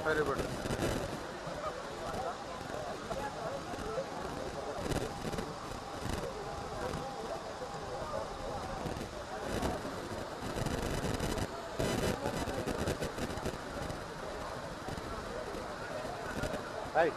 Very good. Right.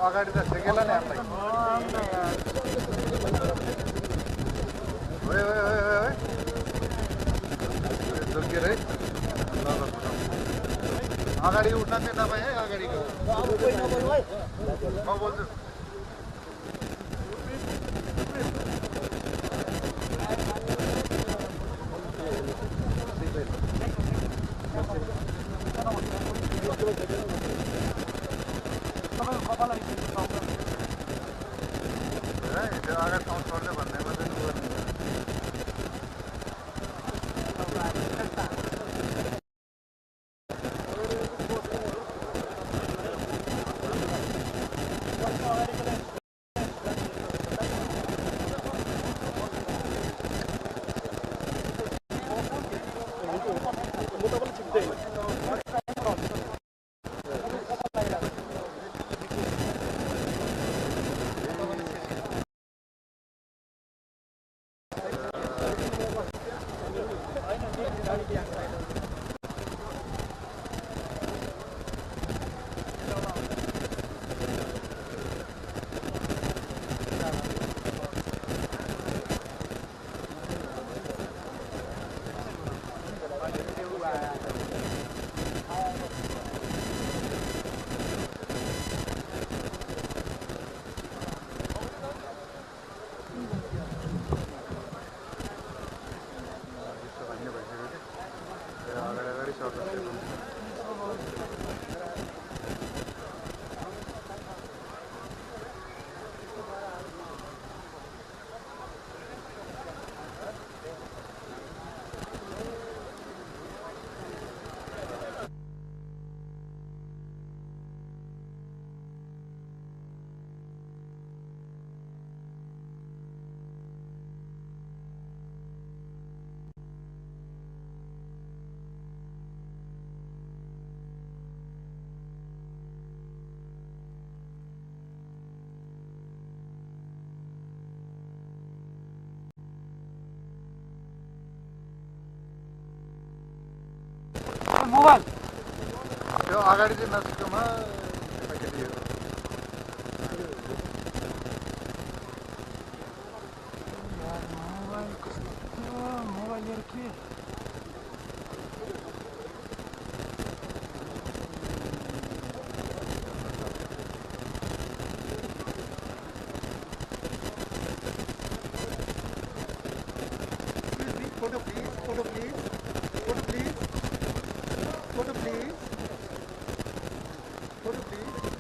अगाडि त ठेकेला नि हामीलाई ओए ओए ओए ओए जोगिएर है ल ल अगाडि उठ्न चाहिँ तपाईँ है अगाडिको म बोल्छु अगाडि ठाउँ छोड्दै भन्दैमा चाहिँ मोबाइल त्यो अगाडि चाहिँ नजिकमा केटाकेटीहरू मोबाइल कस्तो मोबाइलहरू के photo please photo please photo please Photo please. Photo please.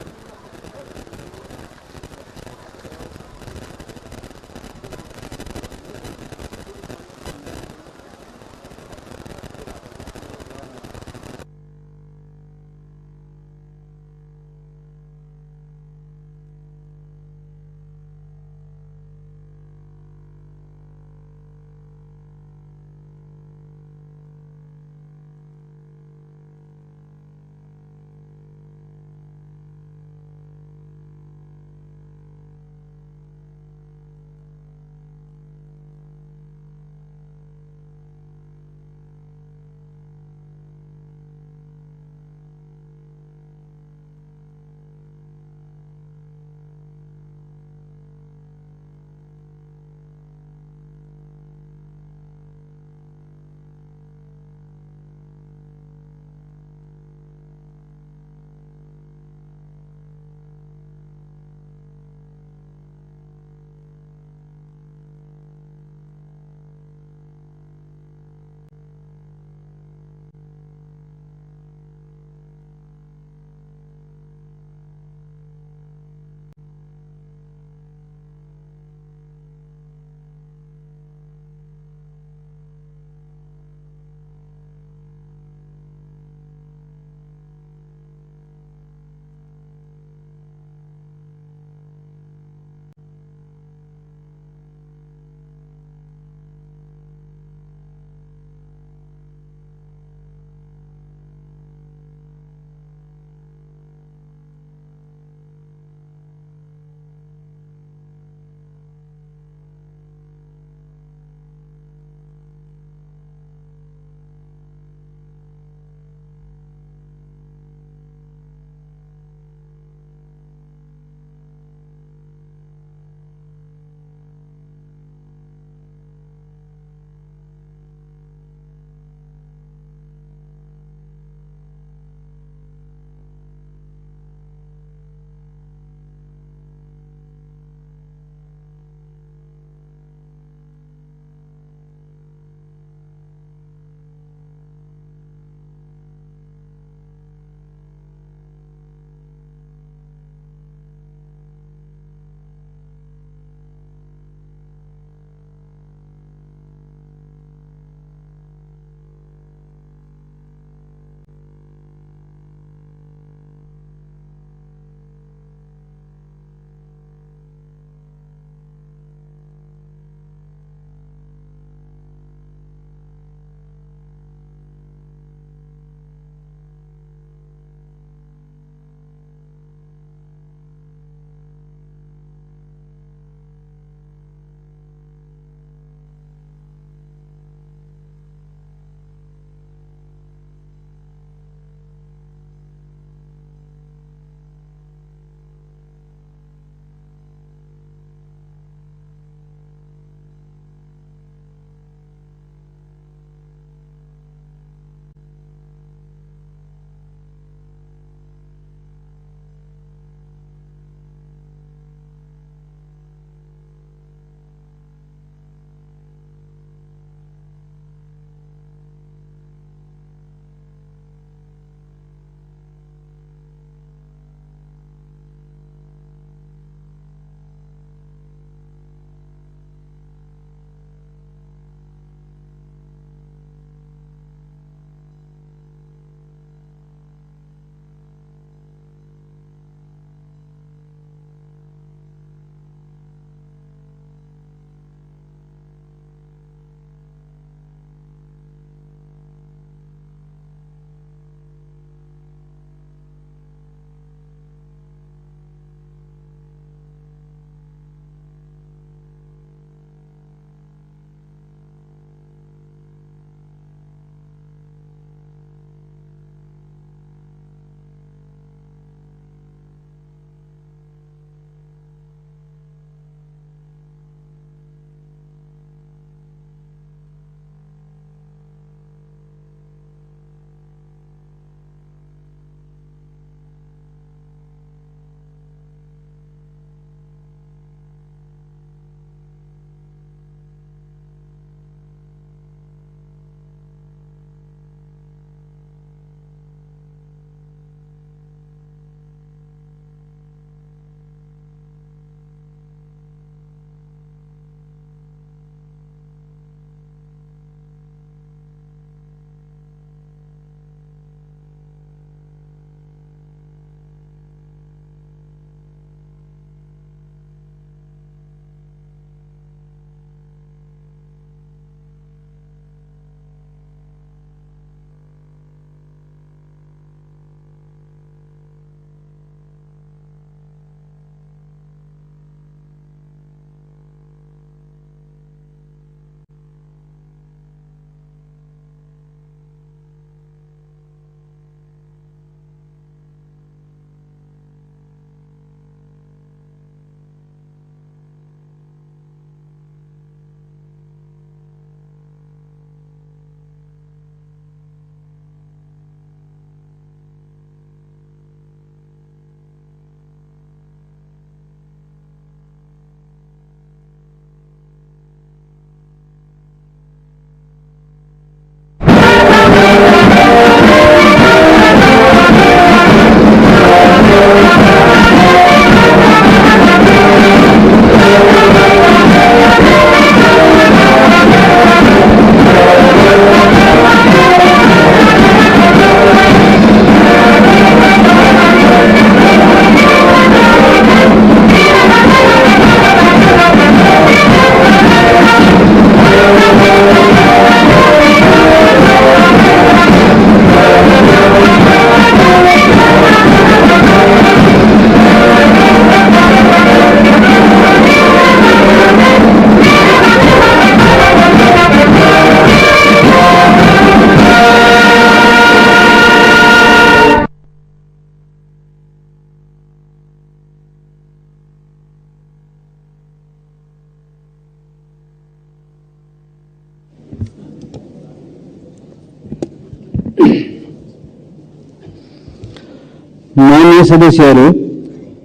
माननीय सदस्यहरू,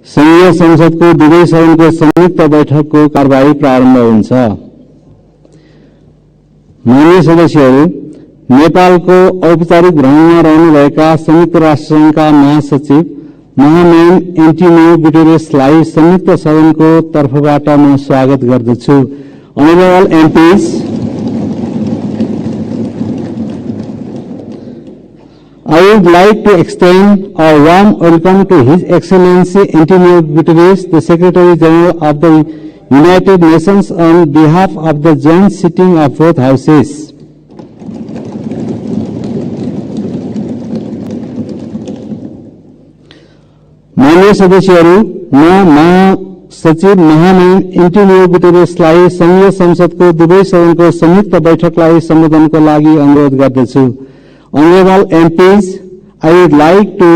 संघीय संसदको दुवै सदनको संयुक्त बैठकको कारबाही प्रारम्भ हुन्छ। माननीय सदस्यहरू, नेपालको औपचारिक भ्रमणमा रहनुभएका संयुक्त राष्ट्रसङ्घका महासचिव महामहिम एन्टोनियो गुटेरेसलाई संयुक्त सदनको तर्फबाट म स्वागत गर्दछु। Honorable MPs, I would like to extend a warm welcome to His Excellency Antonio Guterres, the Secretary General of the United Nations, on behalf of the joint sitting of both houses. माननीय सदस्यहरू, म महासचिव महामहिम Antonio गुटेरेसलाई संघीय संसदको दुवै सदनको संयुक्त बैठकलाई सम्बोधनको लागि अनुरोध गर्दछु। Honorable MPs, I would like to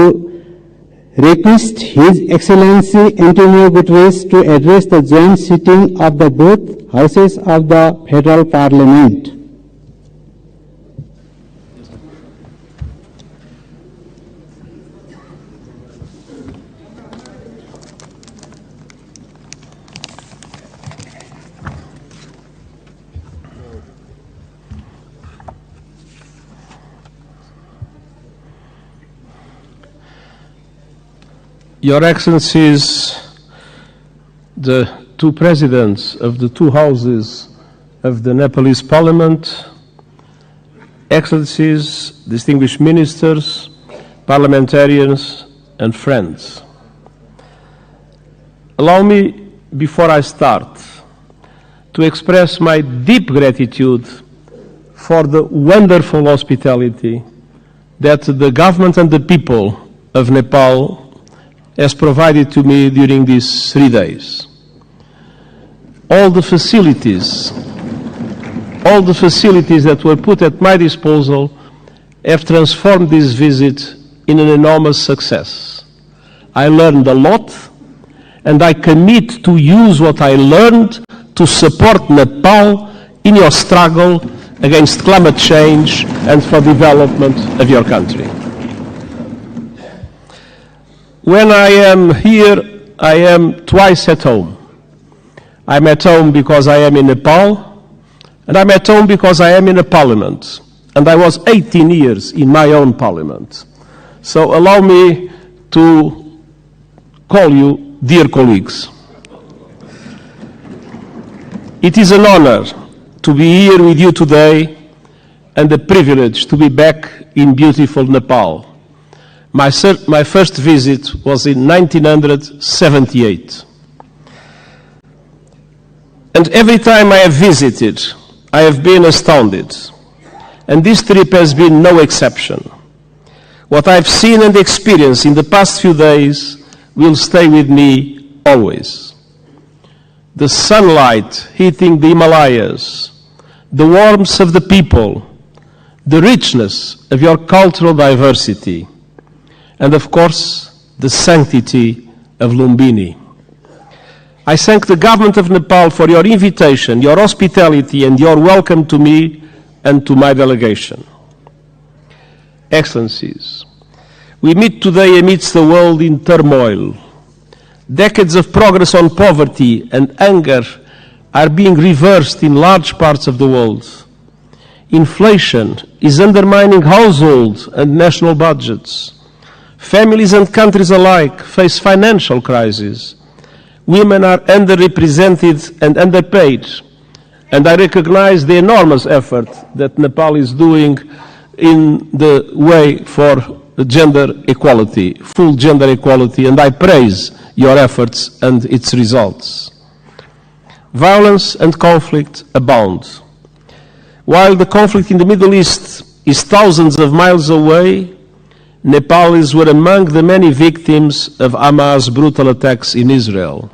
request His Excellency Antonio Guterres to address the joint sitting of the both houses of the Federal Parliament. Your Excellencies, the two presidents of the two houses of the Nepalese Parliament, Excellencies, distinguished ministers, parliamentarians, and friends. Allow me, before I start, to express my deep gratitude for the wonderful hospitality that the government and the people of Nepal has provided to me during these 3 days. All the facilities that were put at my disposal have transformed this visit in an enormous success. I learned a lot, and I commit to use what I learned to support Nepal in your struggle against climate change and for development of your country. When I am here, I am twice at home. I'm at home because I am in Nepal, and I'm at home because I am in a parliament. And I was 18 years in my own parliament. So allow me to call you dear colleagues. It is an honor to be here with you today and a privilege to be back in beautiful Nepal. My first visit was in 1978. And every time I have visited, I have been astounded. And this trip has been no exception. What I've seen and experienced in the past few days will stay with me always. The sunlight hitting the Himalayas, the warmth of the people, the richness of your cultural diversity, and of course, the sanctity of Lumbini. I thank the government of Nepal for your invitation, your hospitality, and your welcome to me and to my delegation. Excellencies, we meet today amidst a world in turmoil. Decades of progress on poverty and anger are being reversed in large parts of the world. Inflation is undermining household and national budgets. Families and countries alike face financial crises. Women are underrepresented and underpaid. And I recognize the enormous effort that Nepal is doing in the way for gender equality, full gender equality, and I praise your efforts and its results. Violence and conflict abound. While the conflict in the Middle East is thousands of miles away, Nepalis were among the many victims of Hamas' brutal attacks in Israel.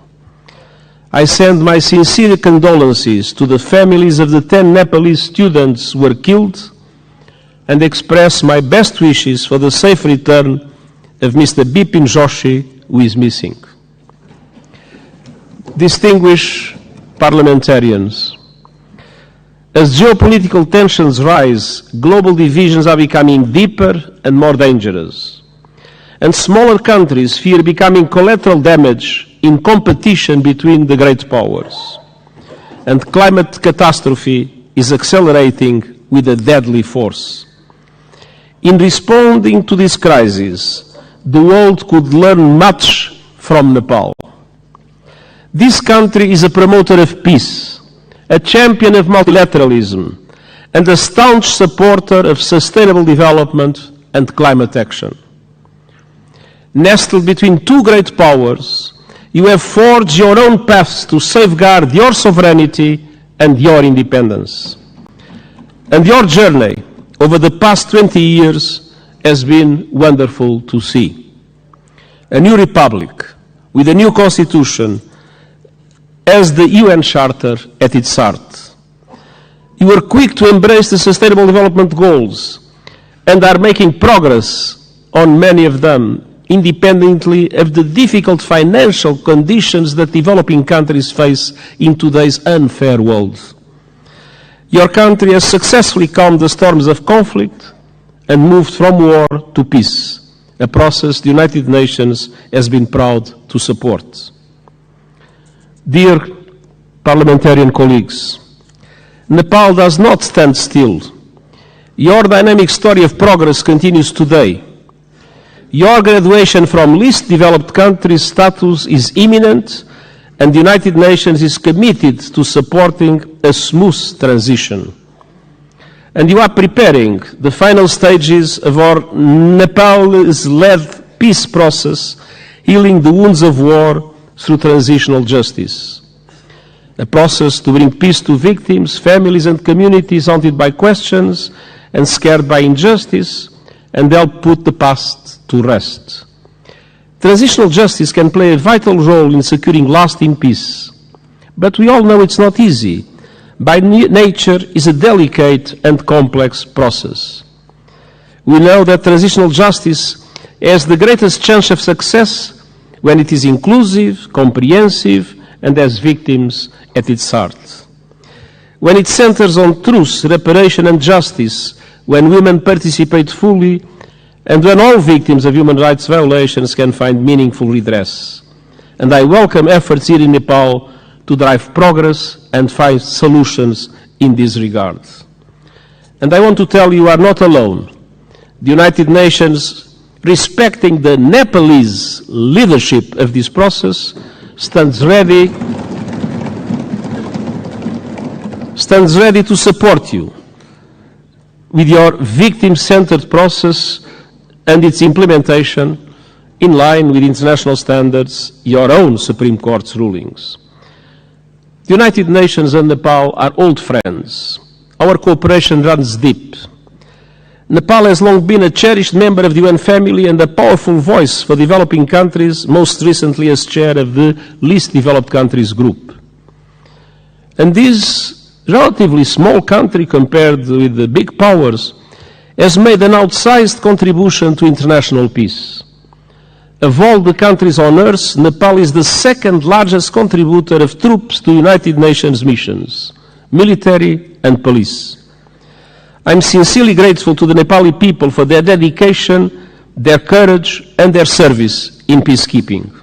I send my sincere condolences to the families of the 10 Nepalese students who were killed and express my best wishes for the safe return of Mr. Bipin Joshi, who is missing. Distinguished parliamentarians, as geopolitical tensions rise, global divisions are becoming deeper and more dangerous. and smaller countries fear becoming collateral damage in competition between the great powers. And climate catastrophe is accelerating with a deadly force. In responding to this crisis, the world could learn much from Nepal. This country is a promoter of peace, a champion of multilateralism, and a staunch supporter of sustainable development and climate action. Nestled between two great powers, you have forged your own paths to safeguard your sovereignty and your independence. And your journey over the past 20 years has been wonderful to see. A new republic with a new constitution has the UN Charter at its heart. You were quick to embrace the Sustainable Development Goals and are making progress on many of them, independently of the difficult financial conditions that developing countries face in today's unfair world. Your country has successfully calmed the storms of conflict and moved from war to peace, a process the United Nations has been proud to support. Dear parliamentarian colleagues, Nepal does not stand still. Your dynamic story of progress continues today. Your graduation from least developed country status is imminent, and the United Nations is committed to supporting a smooth transition. And you are preparing the final stages of our Nepal-led peace process, healing the wounds of war through transitional justice. A process to bring peace to victims, families and communities haunted by questions and scared by injustice, and help put the past to rest. Transitional justice can play a vital role in securing lasting peace, but we all know it's not easy. By nature, it's a delicate and complex process. We know that transitional justice has the greatest chance of success when it is inclusive, comprehensive, and has victims at its heart. When it centers on truth, reparation, and justice, when women participate fully, and when all victims of human rights violations can find meaningful redress. And I welcome efforts here in Nepal to drive progress and find solutions in this regard. And I want to tell you are not alone. The United Nations, respecting the Nepalese leadership of this process, stands ready to support you with your victim-centered process and its implementation in line with international standards, your own Supreme Court's rulings. The United Nations and Nepal are old friends. Our cooperation runs deep. Nepal has long been a cherished member of the UN family and a powerful voice for developing countries, most recently as chair of the Least Developed Countries Group. And this relatively small country compared with the big powers has made an outsized contribution to international peace. Of all the countries on earth, Nepal is the second largest contributor of troops to United Nations missions, military and police. I'm sincerely grateful to the Nepali people for their dedication, their courage, and their service in peacekeeping.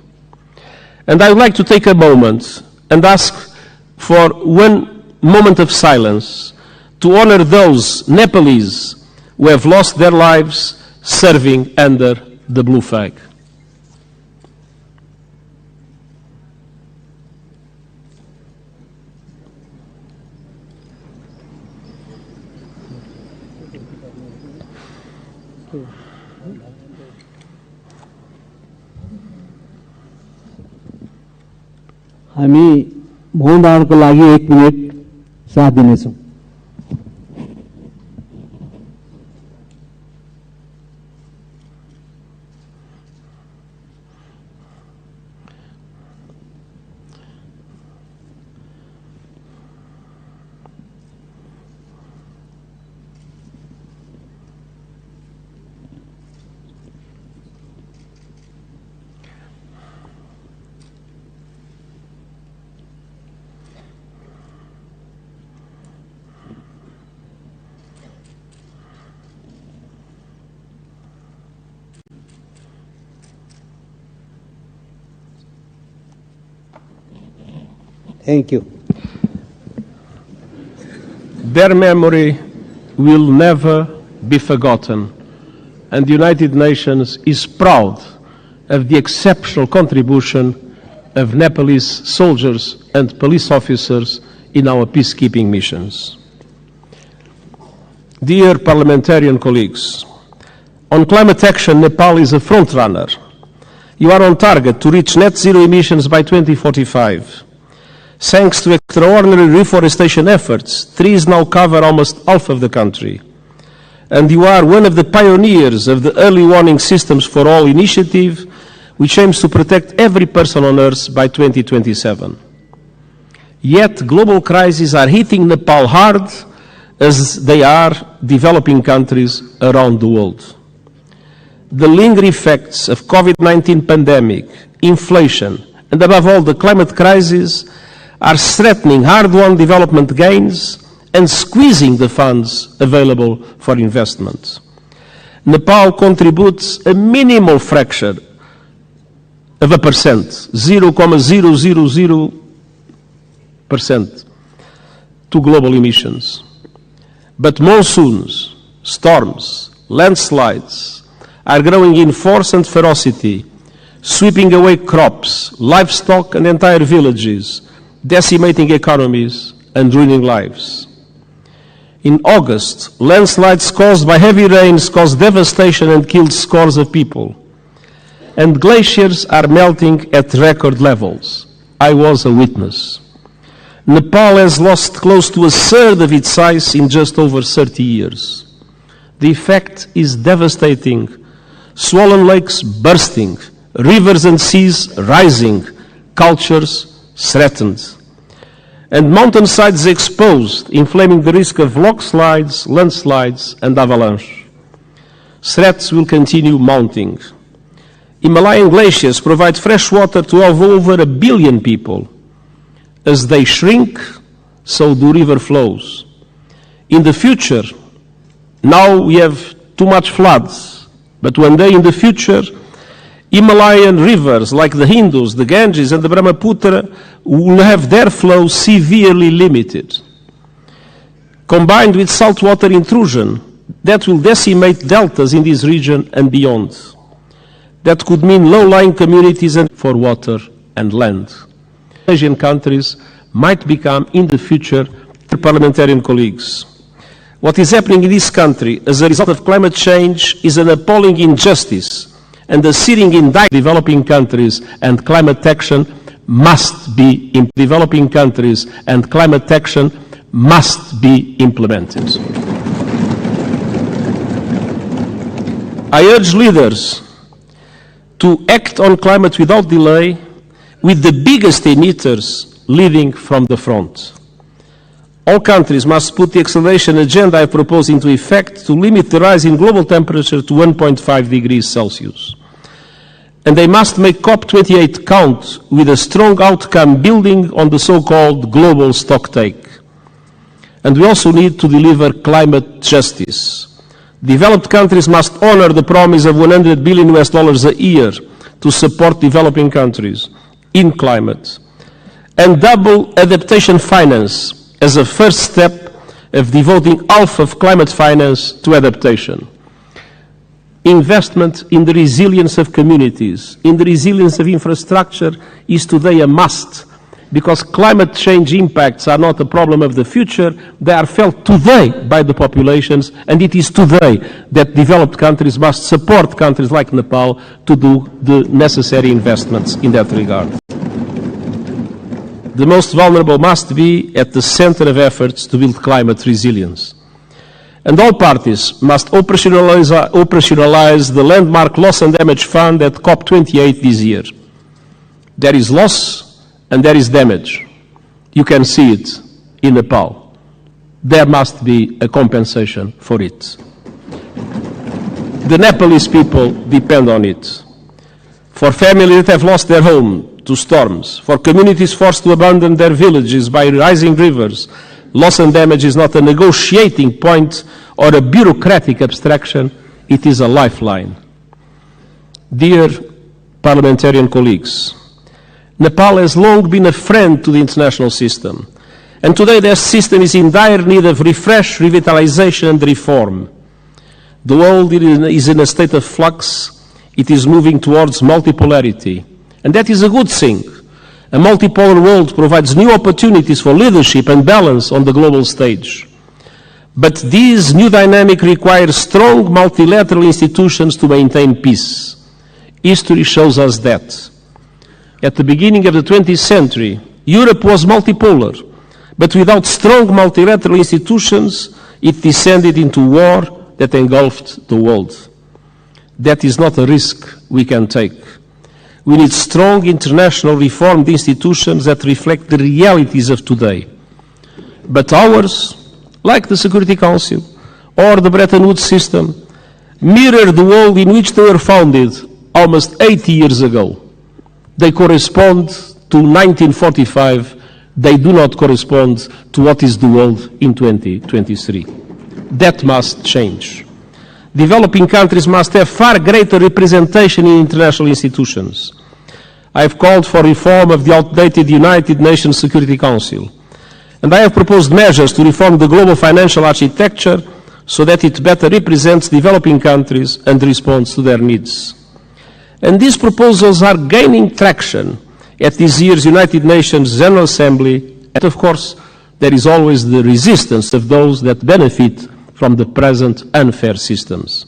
And I would like to take a moment and ask for one moment of silence to honor those Nepalese who have lost their lives serving under the blue flag. हामी मौन धारणको लागि 1 minute साथ दिनेछौं। Thank you. Their memory will never be forgotten, and the United Nations is proud of the exceptional contribution of Nepalese soldiers and police officers in our peacekeeping missions. Dear parliamentarian colleagues, on climate action, Nepal is a frontrunner. You are on target to reach net zero emissions by 2045. Thanks to extraordinary reforestation efforts, trees now cover almost half of the country. And you are one of the pioneers of the Early Warning Systems for All initiative, which aims to protect every person on Earth by 2027. Yet global crises are hitting Nepal hard, as they are developing countries around the world. The lingering effects of COVID-19 pandemic, inflation, and above all the climate crisis are threatening hard-won development gains and squeezing the funds available for investment. Nepal contributes a minimal fraction of a percent, 0.000%, to global emissions. But monsoons, storms, landslides are growing in force and ferocity, sweeping away crops, livestock, and entire villages, decimating economies and ruining lives. In August, landslides caused by heavy rains caused devastation and killed scores of people. And glaciers are melting at record levels. I was a witness. Nepal has lost close to a third of its ice in just over 30 years. The effect is devastating. Swollen lakes bursting, rivers and seas rising, cultures threatened, and mountainsides exposed, inflaming the risk of landslides, and avalanche. Threats will continue mounting. Himalayan glaciers provide fresh water to over 1 billion people. As they shrink, so do river flows. In the future, now we have too much floods, but one day in the future, Himalayan rivers like the Indus, the Ganges, and the Brahmaputra will have their flow severely limited. Combined with saltwater intrusion, that will decimate deltas in this region and beyond. That could mean low-lying communities and for water and land. Asian countries might become, in the future, parliamentarian colleagues. What is happening in this country as a result of climate change is an appalling injustice, and the searing in developing countries and climate action must be in developing countries and climate action must be implemented. I urge leaders to act on climate without delay, with the biggest emitters leading from the front. All countries must put the acceleration agenda I propose into effect to limit the rise in global temperature to 1.5 degrees Celsius. And they must make COP28 count with a strong outcome building on the so-called global stocktake. And we also need to deliver climate justice. Developed countries must honor the promise of $100 billion a year to support developing countries in climate, and double adaptation finance as a first step of devoting half of climate finance to adaptation. Investment in the resilience of communities, in the resilience of infrastructure is today a must, because climate change impacts are not a problem of the future, they are felt today by the populations, and it is today that developed countries must support countries like Nepal to do the necessary investments in that regard. The most vulnerable must be at the center of efforts to build climate resilience. And all parties must operationalize the landmark loss and damage fund at COP28 this year. There is loss and there is damage. You can see it in Nepal. There must be a compensation for it. The Nepalese people depend on it. For families that have lost their home to storms, for communities forced to abandon their villages by rising rivers, loss and damage is not a negotiating point or a bureaucratic abstraction, it is a lifeline. Dear parliamentarian colleagues, Nepal has long been a friend to the international system, and today their system is in dire need of refresh, revitalization and reform. The world is in a state of flux. It is moving towards multipolarity, and that is a good thing. A multipolar world provides new opportunities for leadership and balance on the global stage. But this new dynamic requires strong multilateral institutions to maintain peace. History shows us that. At the beginning of the 20th century, Europe was multipolar, but without strong multilateral institutions, it descended into war that engulfed the world. That is not a risk we can take. We need strong international reformed institutions that reflect the realities of today. But ours, like the Security Council or the Bretton Woods system, mirror the world in which they were founded almost 80 years ago. They correspond to 1945. They do not correspond to what is the world in 2023. That must change. Developing countries must have far greater representation in international institutions. I have called for reform of the outdated United Nations Security Council, and I have proposed measures to reform the global financial architecture so that it better represents developing countries and responds to their needs. And these proposals are gaining traction at this year's United Nations General Assembly, and of course, there is always the resistance of those that benefit from the present unfair systems.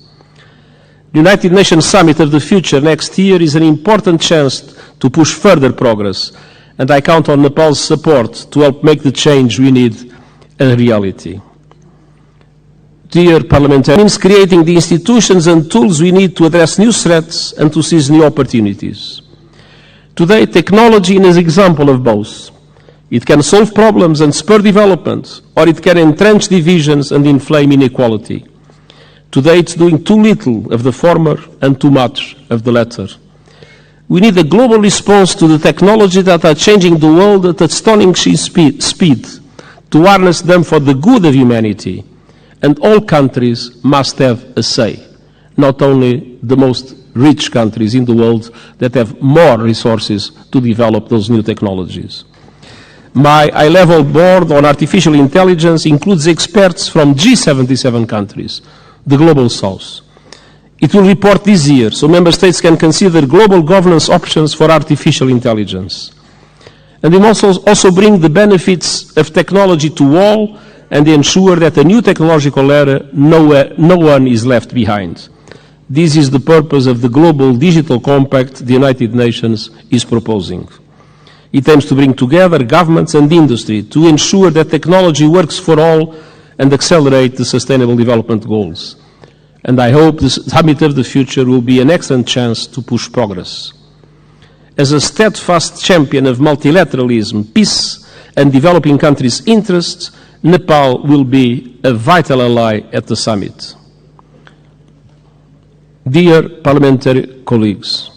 The United Nations Summit of the Future next year is an important chance to push further progress, and I count on Nepal's support to help make the change we need a reality. Dear parliamentarians, creating the institutions and tools we need to address new threats and to seize new opportunities. Today, technology is an example of both. It can solve problems and spur development, or it can entrench divisions and inflame inequality. Today, it's doing too little of the former and too much of the latter. We need a global response to the technologies that are changing the world at astonishing speed, to harness them for the good of humanity. And all countries must have a say, not only the most rich countries in the world that have more resources to develop those new technologies. My high-level board on artificial intelligence includes experts from G77 countries, the Global South. It will report this year, so member states can consider global governance options for artificial intelligence. And we must also bring the benefits of technology to all and ensure that a new technological era, no one is left behind. This is the purpose of the Global Digital Compact the United Nations is proposing. It aims to bring together governments and industry to ensure that technology works for all and accelerate the Sustainable Development Goals. And I hope the Summit of the Future will be an excellent chance to push progress. As a steadfast champion of multilateralism, peace, and developing countries' interests, Nepal will be a vital ally at the summit. Dear parliamentary colleagues,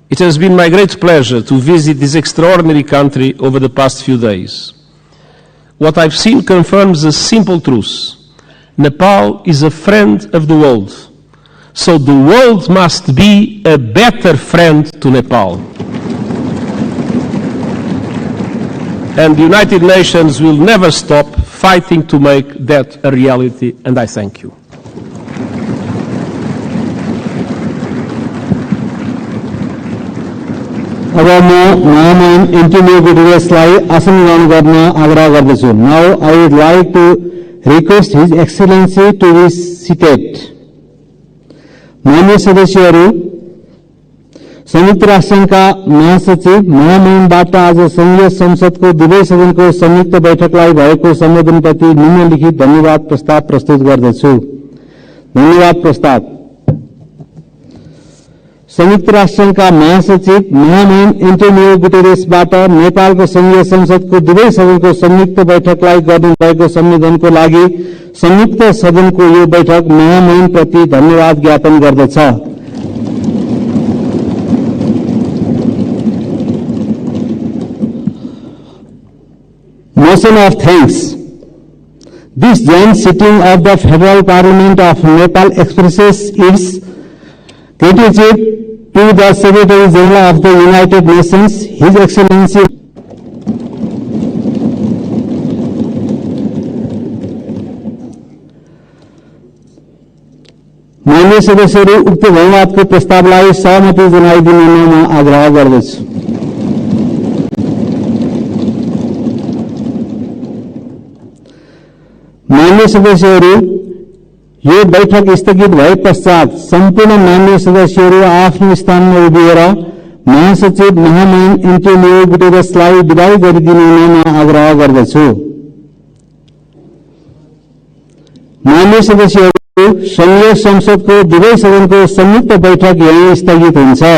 it has been my great pleasure to visit this extraordinary country over the past few days. What I've seen confirms a simple truth. Nepal is a friend of the world, so the world must be a better friend to Nepal. And the United Nations will never stop fighting to make that a reality, and I thank you. अब म महामहिम Antonio गुटेरेसलाई आसन ग्रहण गर्न आग्रह गर्दछु. Now I would like to request His Excellency to be seated. माननीय सदस्यहरू, संयुक्त राष्ट्रसङ्घका महासचिव महामहिमबाट आज संघीय संसदको दुवै सदनको संयुक्त बैठकलाई भएको सम्बोधनप्रति निम्नलिखित धन्यवाद प्रस्ताव प्रस्तुत गर्दछु. धन्यवाद प्रस्ताव. संयुक्त राष्ट्रसङ्घका महासचिव महामहिम एन्टोनियो गुटेरेसबाट नेपालको संघीय संसदको दुवै सदनको संयुक्त बैठकलाई गर्नुभएको सम्बोधनको लागि संयुक्त सदनको यो बैठक महामहिमप्रति धन्यवाद ज्ञापन गर्दछ. Motion of thanks. This joint sitting of the Federal Parliament of Nepal expresses its gratitude to the Secretary General of the United Nations, His Excellency माननीय सदस्यहरू उक्त धन्यवादको प्रस्तावलाई सहमति जनाइदिन म आग्रह गर्दछु। माननीय सदस्यहरू, यो बैठक स्थगित भए पश्चात सम्पूर्ण माननीय सदस्यहरू आफ्नो स्थानमा उभिएर महासचिव महामहिम एन्टोनियो गुटेरेसलाई विदाई गरिदिन म आग्रह गर्दछु। माननीय सदस्यहरू, संघीय संसदको दुवै सदनको संयुक्त बैठक यही स्थगित हुन्छ।